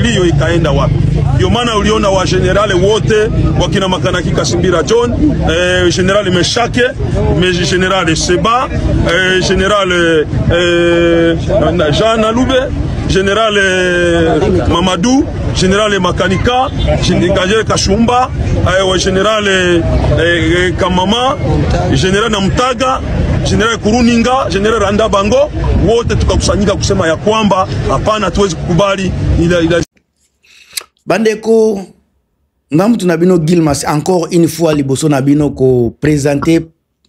milio ikaenda wapi. Ndio maana uliona wa generale wote wakina Makanaki Kasimbira John, general Meshake, general Seba, general Jean Alube, general Mamadou, general Makanika, general Kashumba, general Kamama, general Namtaga, general Kuruninga, general Randa Bango, wote tukakusanyika kusema ya kwamba hapana, tuwezi kukubali ila bandeko ngamu tunabino Gilmas encore une fois liboso nabino ko présenter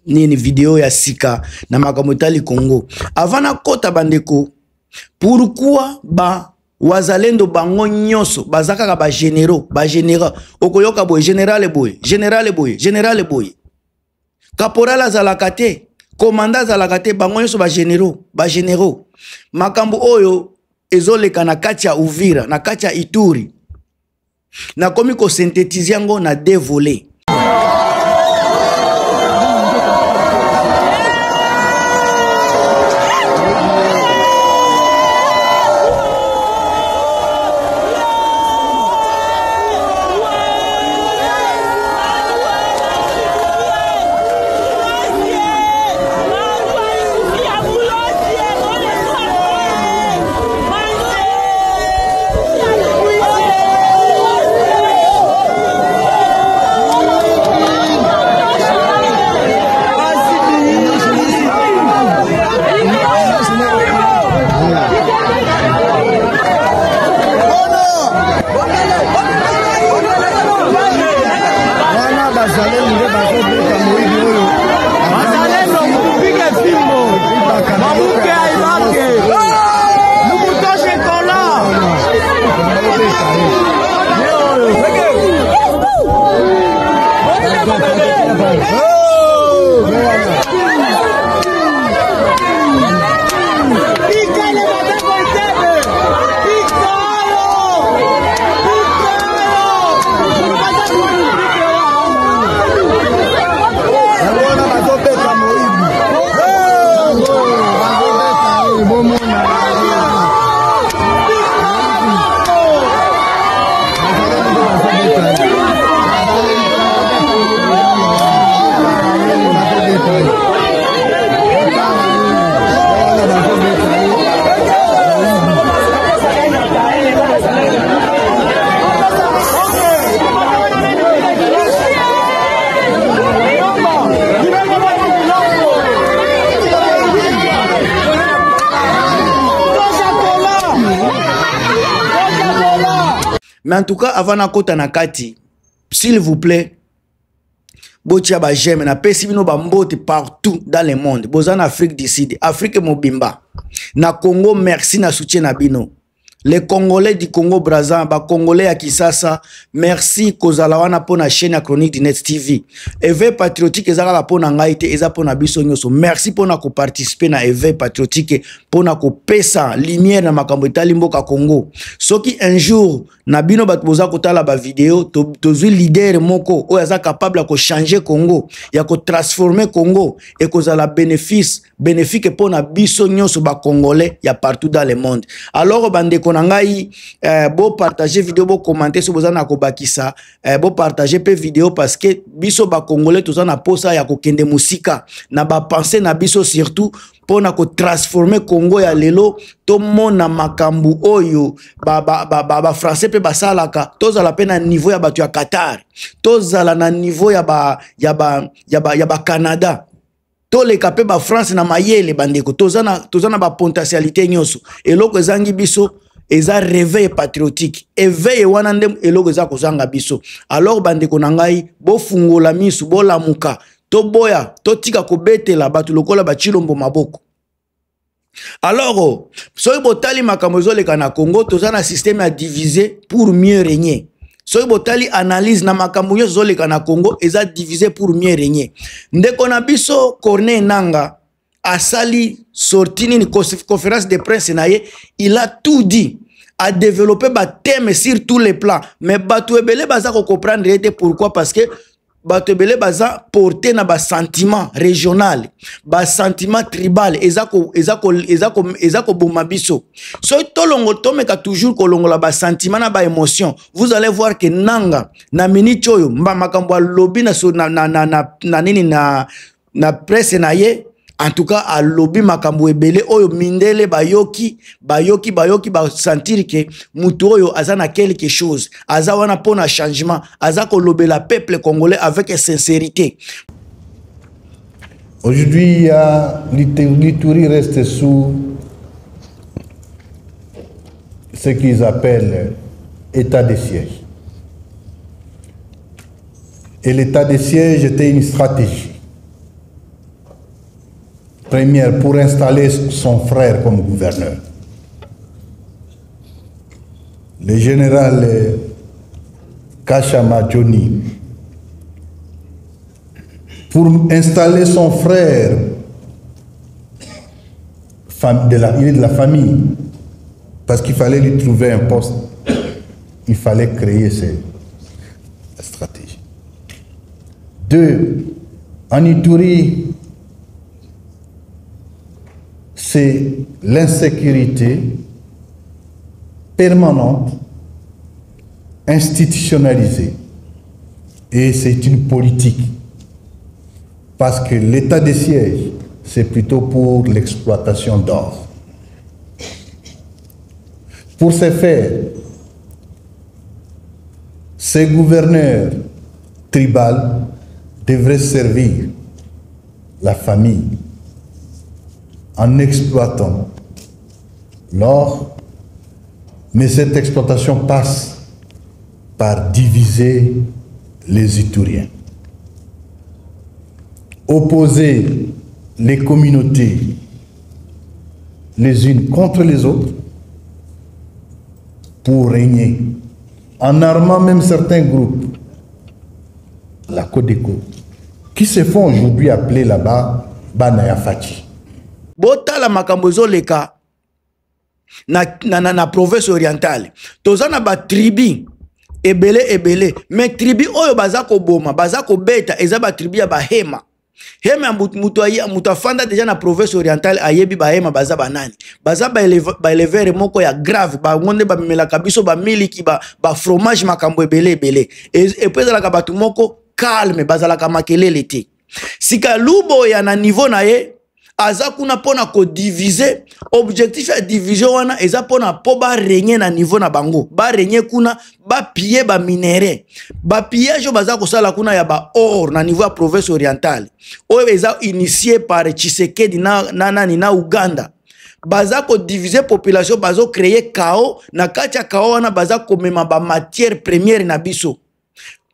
nini vidéo ya sika na makamotali Congo avant kota bandeko. Pourquoi ba wazalendo bango nyoso bazaka ba généraux okoyoka boy général boy caporal azalakate commandant azalakate bango nyoso ba généraux makambo oyo ezoleka na kati ya Uvira na kati ya Ituri na komi ko synthétiser yango na deux volets. Mais en tout cas, avant na kota na kati, s'il vous plaît, botia ba j'aime na pesi bino ba mbote partout dans le monde. Bozan Afrique du Sud, Afrique mobimba. Na Congo, merci na soutien na bino. Les Congolais du Congo Brazza, ba Congolais à Kisasa, merci kozalawana pona chaîne ya Chronique du Net TV. Éveil patriotique ezala pona ngaite eza pona biso nyoso. Merci pona ko participer na éveil patriotique pona ko pesa lumière na makambo etali mboka Congo. Soki un jour na bino bat boza kotala ba vidéo tozui leader moko o yaza capable ko changer Congo, ya ko transformer Congo et kozala bénéfique pona biso nyoso ba Congolais ya partout dans le monde. Alors bande konangai bo partager vidéo bo commenter so boza na ko bakisa bo partager pe vidéo parce que biso ba Congolais toza na posa ya ko kende musika na ba penser na biso surtout pona ko transformer Congo ya lelo to mona makambu oyo ba français pe basalaka tozala pe na niveau ya batu ya Qatar tozala na niveau ya ba Canada to le kapé ba France na mayele bandeko tozana ba potentialité nyoso eloko ezangi biso eza réveil patriotique éveil wana ndem eloko eza kozanga biso. Alors bandeko nangai bo fungola misu bo lamuka to boya to tika ko betela batu lokola ba chilombo maboko. Alors soki botali makambo ezoleka na Congo tozana système à diviser pour mieux régner. Soki botali analyse na makambo nyonso ezoleka na Congo eza divisé pour mieux régner. Ndeko na biso Corneille Nangaa asali sorti ni conférence de presse naye, il a tout dit, a développé ba thème sur tous les plans, mais batu ebele baza ko comprendre pourquoi, parce que bato ebele baza porté na ba sentiment régional, ba sentiment tribal, ezako boma biso. So tolongo tomeka toujours kolongola ba sentiment na ba émotion. Vous allez voir que nanga na minute oyo mba makambo lobby na nini na presse na ye. En tout cas, à lobby makambo ebele oyo mindele bayoki ba sentir que mutu oyo azana quelque chose, aza wana pona changement, aza ko lobela peuple congolais avec sincérité. Aujourd'hui, l'Ituri reste sous ce qu'ils appellent état de siège. Et l'état de siège était une stratégie. Première, pour installer son frère comme gouverneur. Le général Kachama Johnny, pour installer son frère, il est de la famille, parce qu'il fallait lui trouver un poste, il fallait créer cette stratégie. Deux, en Ituri, c'est l'insécurité permanente, institutionnalisée. Et c'est une politique. Parce que l'état de siège, c'est plutôt pour l'exploitation d'or. Pour ce faire, ces gouverneurs tribaux devraient servir la famille en exploitant l'or, mais cette exploitation passe par diviser les Ituriens, opposer les communautés les unes contre les autres pour régner, en armant même certains groupes, la Codeco, qui se font aujourd'hui appeler là-bas Banaya Fachi. Botala makambozo leka na province orientale. Tozana ba tribi ebele mais tribi oyo bazako boma bazako beta eza ba tribi ya bahema. Hema mutu afanda deja na province orientale ayebi bahema baza banani. Baza ba éleveur moko ya grave ba ngonde ba mimela kabiso ba miliki ba fromage makambo ebele. Et puis la kabatu moko calme bazala ka makelele te. Sika lubo ya na niveau na ye aza kuna pona ko diviser, objectif ya division wana eza pona po ba régner na niveau na bango, ba régner kuna ba piller ba minéraux, ba pillage baza ko sala kuna ya ba or na niveau ya province orientale oyo eza initié par Tshisekedi na Uganda. Baza ko diviser population, bazo créer chaos, na kati ya chaos wana baza ko mema ba matière première na biso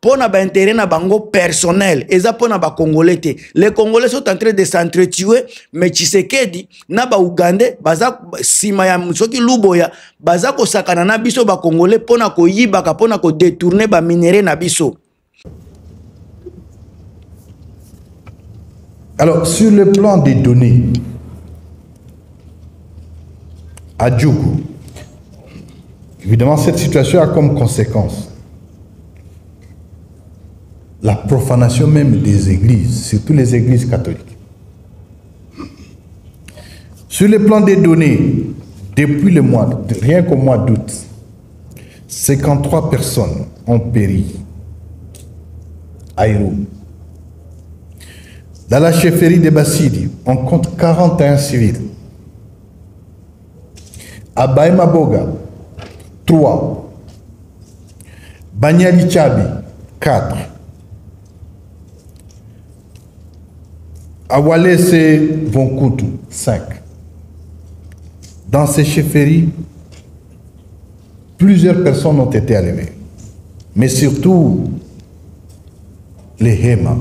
pona ba intérêt na bango personnel, eza pona ba congolais te. Les Congolais sont en train de s'entretuer, mais Tshisekedi na ba Ugandais baza sima ya soki luboya baza ko sakana na biso ba congolais pona ko yiba ka pona ko détourner ba minéraux na biso. Alors sur le plan des données, à Djougou, évidemment cette situation a comme conséquence la profanation même des églises, surtout les églises catholiques. Sur le plan des données, depuis le mois, rien qu'au mois d'août, 53 personnes ont péri à Iroum. Dans la chefferie de Bassidi, on compte 41 civils. À Baïmaboga, 3. Banyali Tchabi, 4. À Walese Vonkutu, 5. Dans ces chefferies, plusieurs personnes ont été enlevées. Mais surtout, les Héma.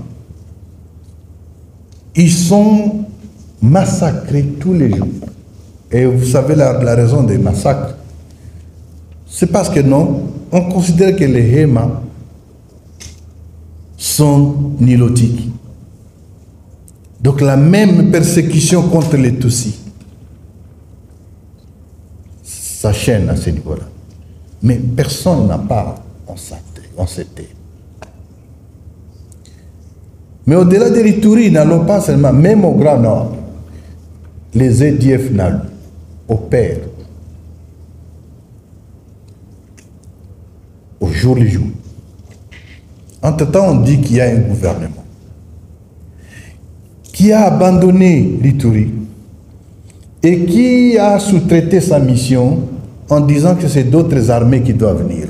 Ils sont massacrés tous les jours. Et vous savez la raison des massacres. C'est parce que non, on considère que les Héma sont nilotiques. Donc la même persécution contre les Tutsis s'enchaîne à ce niveau-là. Mais personne n'a pas en cette. Mais au-delà de l'Ituri, n'allons pas seulement, même au Grand Nord, les EDF NALU opèrent au jour le jour. Entre-temps, on dit qu'il y a un gouvernement qui a abandonné l'Ituri et qui a sous-traité sa mission en disant que c'est d'autres armées qui doivent venir.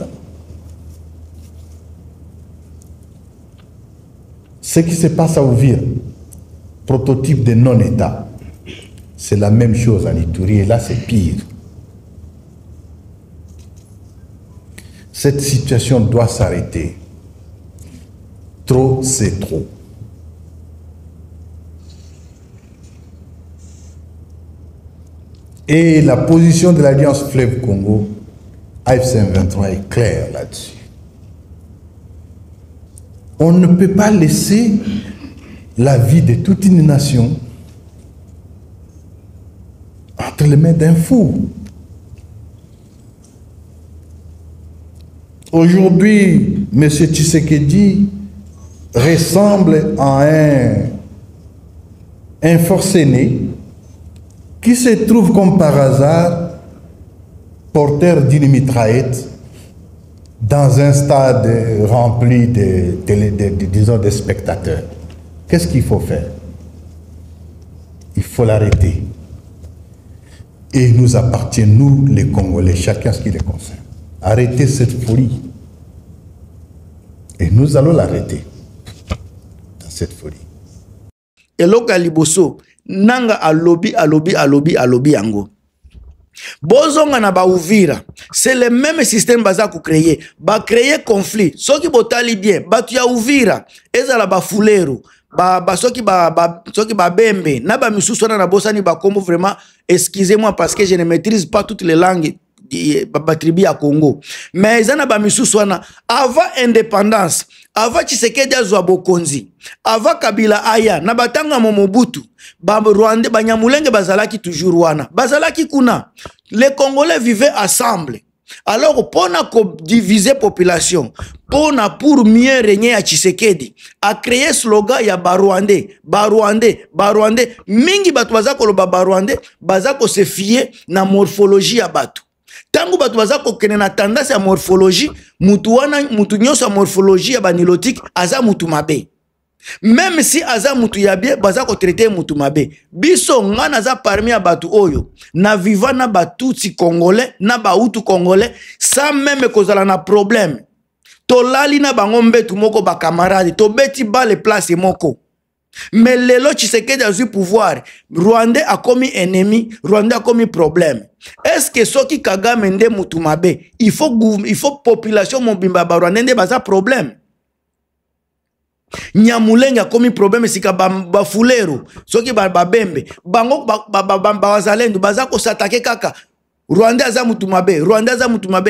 Ce qui se passe à Uvira, prototype de non-État, c'est la même chose en Ituri et là c'est pire. Cette situation doit s'arrêter. Trop, c'est trop. Et la position de l'Alliance Fleuve Congo, AFC M23, est claire là-dessus. On ne peut pas laisser la vie de toute une nation entre les mains d'un fou. Aujourd'hui, M. Tshisekedi ressemble à un forcené qui se trouve comme par hasard porteur d'une mitraillette dans un stade rempli de spectateurs. Qu'est-ce qu'il faut faire? Il faut l'arrêter. Et il nous appartient, nous les Congolais, chacun ce qui les concerne. Arrêter cette folie. Et nous allons l'arrêter dans cette folie. Et loka liboso, nanga alobi yango. Bozonga na ba Uvira, c'est le même système baza ko créer. Ba créer conflit. Soki botali bien, batu ya Uvira, ezala ba fulero, soki ba bembe, na ba misusu na bosani ba kombo vraiment, excusez-moi parce que je ne maîtrise pas toutes les langues. Tribu à Congo. Mais ils ont mis avant indépendance, avant Tshisekedi azwa bokonzi, avant Kabila aya, na batanga Mobutu, Rwanda, Banyamulenge bazalaki toujours wana. Bazalaki kuna. Les Congolais vivaient ensemble. Alors, pour diviser la population, pour mieux régner à Tshisekedi, a créé slogan ya Barwandais, mingi batu bazako lo Barwandais, bazako se fier na morphologie ya batu. Tangu batu bazako kene na tendance ya morphologie, mutu nyoso ya morphologie ya banilotique, aza mutu mabe. Même si aza mutu ya bien, bazako traiter mutu mabe. Biso ngana aza parmi ya batu oyo, na viva na batutsi congolais, na bautu congolais, sans même kozala na problème. To lali na bangombe tu moko ba camarade, to beti ba le place moko. Mais lelo Tshisekedi a eu pouvoir, Rwanda a commis ennemi, Rwanda a commis problème. Est-ce que soki Kagame nde mutu mabe, il faut population mobimba ba Rwanda nde baza problème? Nyamulenge a commis problème sika ba fulero, soki ba bembe, bango ba wazalendo baza ko s'attaquer kaka. Rwanda aza mutu mabe,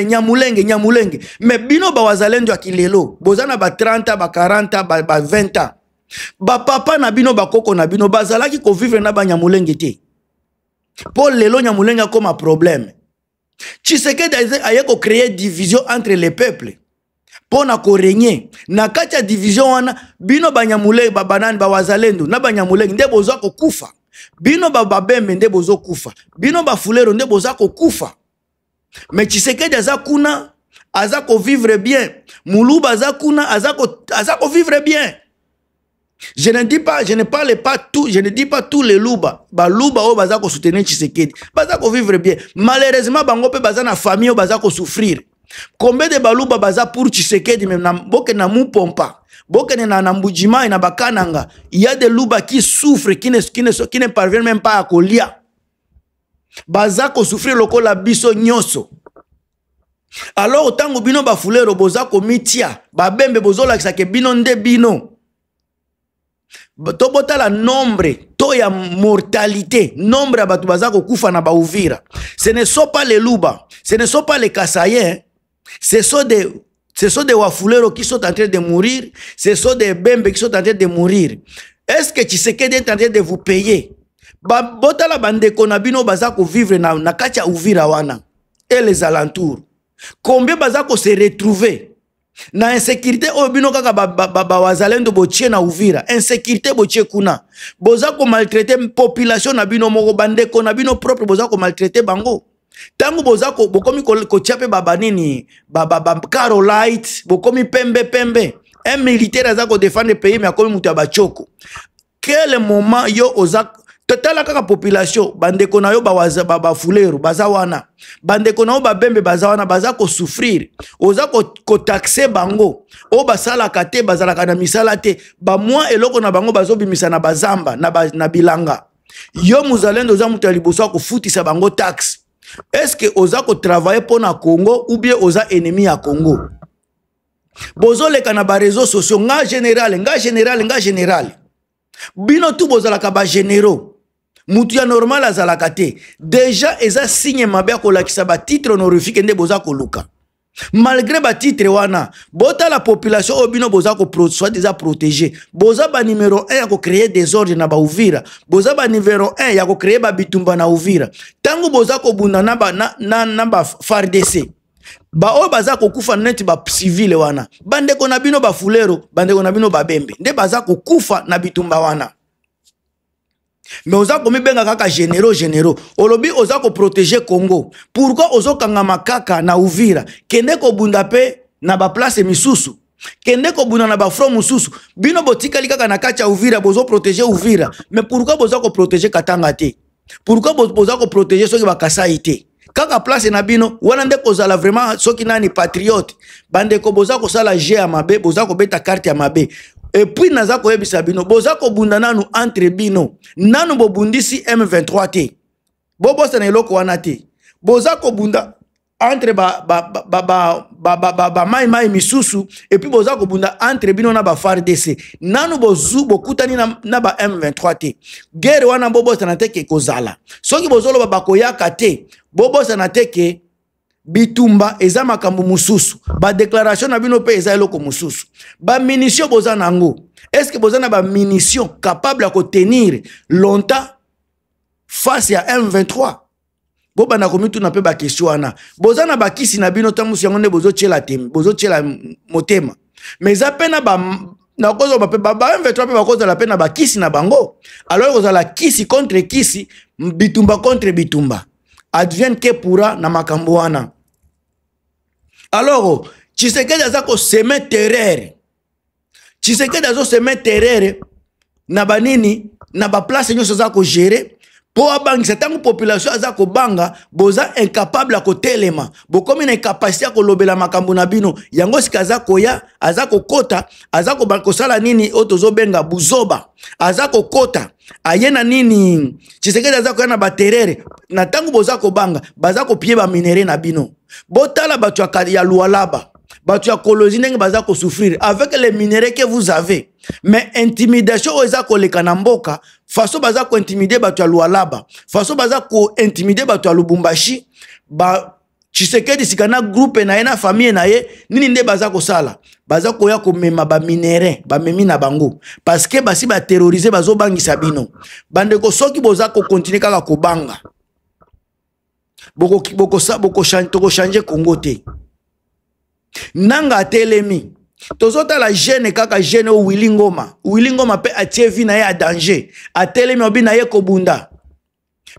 Nyamulenge. Mais bino ba wazalendo akilelo, bozana ba 30, ba 40, ba 20 ans. Ba papa na bino ba koko na bino bazalaki ko vivre na ba Nyamulenge te. Pour lelo Nyamulenge comme un problème. Tshisekedi a ko créer division entre les peuples. Pour na ko régner. Na kati ya division wana bino ba Nyamulenge ba banani ba wazalendo na ba Nyamulenge nde bozo ko kufa. Bino ba bembe nde bozo kufa. Bino ba fulero nde bozo ko kufa. Mais Tshisekedi aza kuna aza ko vivre bien. Muluba aza kuna aza ko vivre bien. Je ne dis pas tous les louba. Ba louba o baza ko soutenir Tshisekedi. Baza ko vivre bien. Malheureusement bango pe baza na famille o baza ko souffrir. Combien de balouba baza pour Tshisekedi même na boke na Mupompa. Boke na Mbujima na Bakananga. Il y a des louba qui souffrent, qui ne parviennent même pas à kolia. Baza ko souffrir loko la biso nyoso. Alors autant bino ba fulero boza ko mitia. Ba bembe bozo la kisake bino nde bino. Tobota la nombre, to ya mortalité, nombre abatu bazako kufa na ba Uvira. Ce ne sont pas les Luba, ce ne sont pas les Kasaïens, ce sont des Wafulero qui sont en train de mourir, ce sont des Bembe qui sont en train de mourir. Est-ce que Tshisekedi est en train de vous payer? Bota la bande konabino bazako vivre na katia Uvira wana et les alentours. Combien bazako se retrouver? Na insécurité oyo bino kaka wazalendo botie na Uvira, insécurité botie kuna. Boza ko maltraiter population na bino moko, bandeko na bino propre boza ko maltraiter bango. Tangu boza ko bokomi ko tiape babanini Carolite, bokomi pembe. Un militaire aza ko défendre pays mais akomi mutu ya bachoko. Quel moment yo oza totala kaka population bandeko na yo ba fuleru baza wana, bandeko na yo babembe baza wana, baza ko souffrir, oza ko taxer bango o basala kate bazala kana misala te ba moi eloko na bango bazo bimisa na bazamba na bilanga. Yo muzalendo oza mutu ya liboso ko futisa bango taxe. Est-ce que oza ko travailler pour na Congo ou bien oza ennemi ya Congo? Bozo leka na ba réseaux sociaux nga général. Bino tu bozala ka ba généraux. Mutu ya normal azalaka te. Déjà eza signe mabe ko lakisa ba titre honorifique nde boza ko luka. Malgré ba titre wana, bota la population obino boza ko soit déjà protégé. Boza ba numéro 1 ya ko créer désordre na ba Uvira. Boza ba numéro 1 ya ko créer ba bitumba na Uvira. Tangu boza ko bunda na ba FARDC. Ba o baza ko kufa net ba civil wana. Bandeko na bino ba fulero, bandeko na bino ba bembe. Nde baza ko kufa na bitumba wana. Mais oza komi benga kaka généraux. Olobi oza ko protéger Congo. Pourquoi ozo kangama kaka na Uvira? Kende ko bunda pe na ba place misusu. Kende ko bunda na ba front mususu. Bino botika likaka na kacha Uvira bozo protéger Uvira. Mais pourquoi boza ko protéger Katanga te? Pourquoi boza ko protéger soki ba Kasai te? Kaka place na bino wana nde kozala vraiment soki nani patriote. Bande ko boza ko sala G ya mabe, boza ko beta carte ya mabe. Et puis naza ko yebisa bino boza ko bunda nanu entre bino nanu bo bundisi M23 te bobosa na eloko wana te boza ko bunda entre mai misusu et puis boza ko bunda entre bino na ba FARDC nanu bozu bokutani na ba M23 te guerre wana bobosa na te ke kozala soki bozolo ba koyaka te bobosa na te ke bitumba eza makambo mususu ba déclaration na bino pe eza eloko mususu ba munition boza nango est-ce que boza na ba munition capable à tenir longtemps face à M23 boba na komitu na pe ba question wana boza na ba kisi na bino tamusi yango ne bozo tiela tem bozo tiela motema mais za pena ba na kozo ba M23 pe ba kozo la pena ba kisi na bango alors kozo la kisi contre kisi bitumba contre bitumba advienne que pourra na makambo wana. Alors, Tshisekedi azako semer terreur. Tshisekedi azo semer terreur na banini na ba place nyoso zako gérer po abangisa tangu population azako banga boza incapable à kotelema bokomi na incapacité à kolobela makambo na bino yango sika azako ya azako kota azako bakosala nini otozo benga buzoba azako kota ayena nini Tshisekedi azako na ba terreur na tangu boza ko banga bazako pie ba minere na bino botala batu ya Lualaba batu ya Kolozi ndenge baza ko souffrir avec les minéraux que vous avez mais intimidation oza ko leka na mboka façon baza ko intimider batu ya Lualaba façon baza ko intimider batu ya Lubumbashi ba Tshisekedi sikana groupe na ena famille na ye nini nde baza ko sala baza ko ya ko mema ba minéraux ba memi na bango parce que basi ba terroriser bazo bangisa bino bande ko soki boza ko continuer kaka ko banga boko changer Congo te nanga telemi tozota la jeune kaka jeune o Willy Ngoma pe atie vi na ye a danger atelemi obi na ye kobunda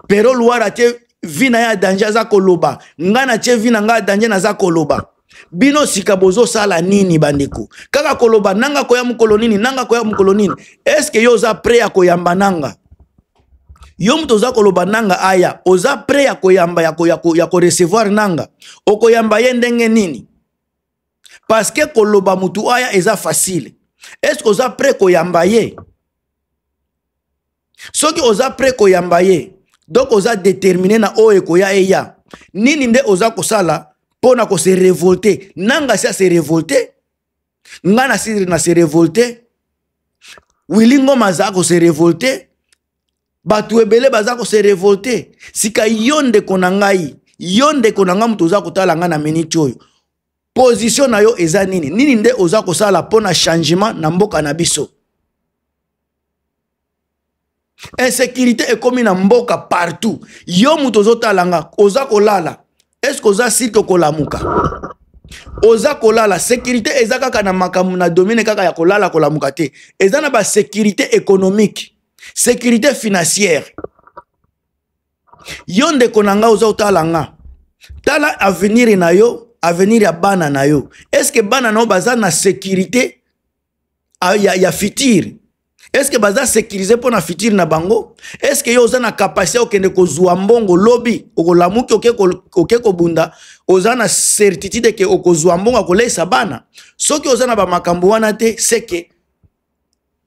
pero luara atie vi na ye a danger aza koloba ngana atie vi na nga a danger na za koloba bino sika bozo sala nini bandeko kaka koloba nanga koya mukolo nini nanga koya mukolo nini est-ce que yo za prêt à koyamba nanga yo mtu oza koloba nanga aya oza prêt ya koyamba ya ko recevoir nanga okoyamba ye ndenge nini parce que koloba mutu aya eza facile est-ce que oza prêt koyamba ye soki oza prêt koyamba ye donc oza déterminé na oye koya eya nini nde oza kosala pona ko se révolter nanga si se révolter ngana si na se révolter Willy Ngoma za ko se révolter batu ebele baza ko se révolter sika yonde konangai mutu oza kotala nga na minute oyo position na yo eza nini nini nde oza kosala pona changement na mboka na biso insécurité ekomi na mboka partout yo mutu ozotala nga oza kolala est-ce que oza site kolamuka oza kolala sécurité eza kaka na makamu na domine kaka ya kolala kolamuka te eza na ba sécurité économique sécurité financière yo ndeko na nga oza otala nga tala avenir na yo avenir ya bana na yo est-ce que bana na yo baza na sécurité ya futur est-ce que baza sécurisé pour na futur na bango est-ce que yo oza na capacité okende kozwa mbongo lobi okolamuki oke kobunda oza na certitude ke okozwa mbongo akolesa bana soki oza na bamakambo wana te c'est que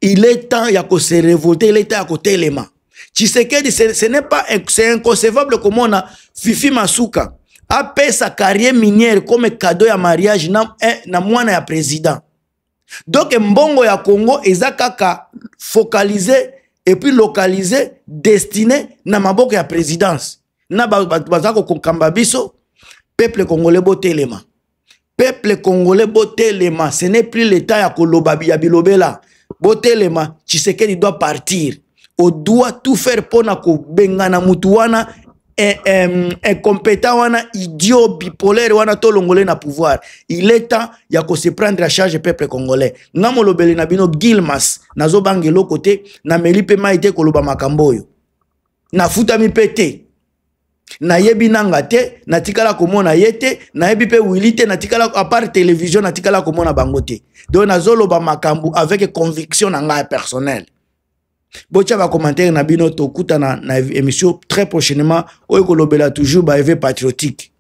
il est temps ya ko se révolter il est temps ya ko telema Tshisekedi ce n'est pas c'est inconcevable comme on a Fifi Masuka a payé sa carrière minière comme cadeau ya mariage na mwana ya président. Donc mbongo ya Congo eza kaka focalisé et puis localisé destiné na maboko ya présidence. Na bazako kokamba biso peuple congolais botelema. Peuple congolais botelema, ce n'est plus l'état ya koloba ya bilobela. Botelema, Tshisekedi doit partir. On doit tout faire pour na ko bengana mutu wana incompétent wana idiot bipolaire wana to longolé na pouvoir. Il est temps ya ko se prendre à charge peuple congolais. Ngamo lobeli na bino Gilmas nazo bangelo côté na melipe maite koloba makamboyo. Na futa mi pété. Na yebi nanga te na tikala komona yete na yebi pe wilite na tikala à part télévision na tikala komona bangote. Donc nazo loba makambu avec conviction na nga personnelle. Bocha va commenter na bino to kuta na émission très prochainement o ekolobela toujours ba éveil patriotique.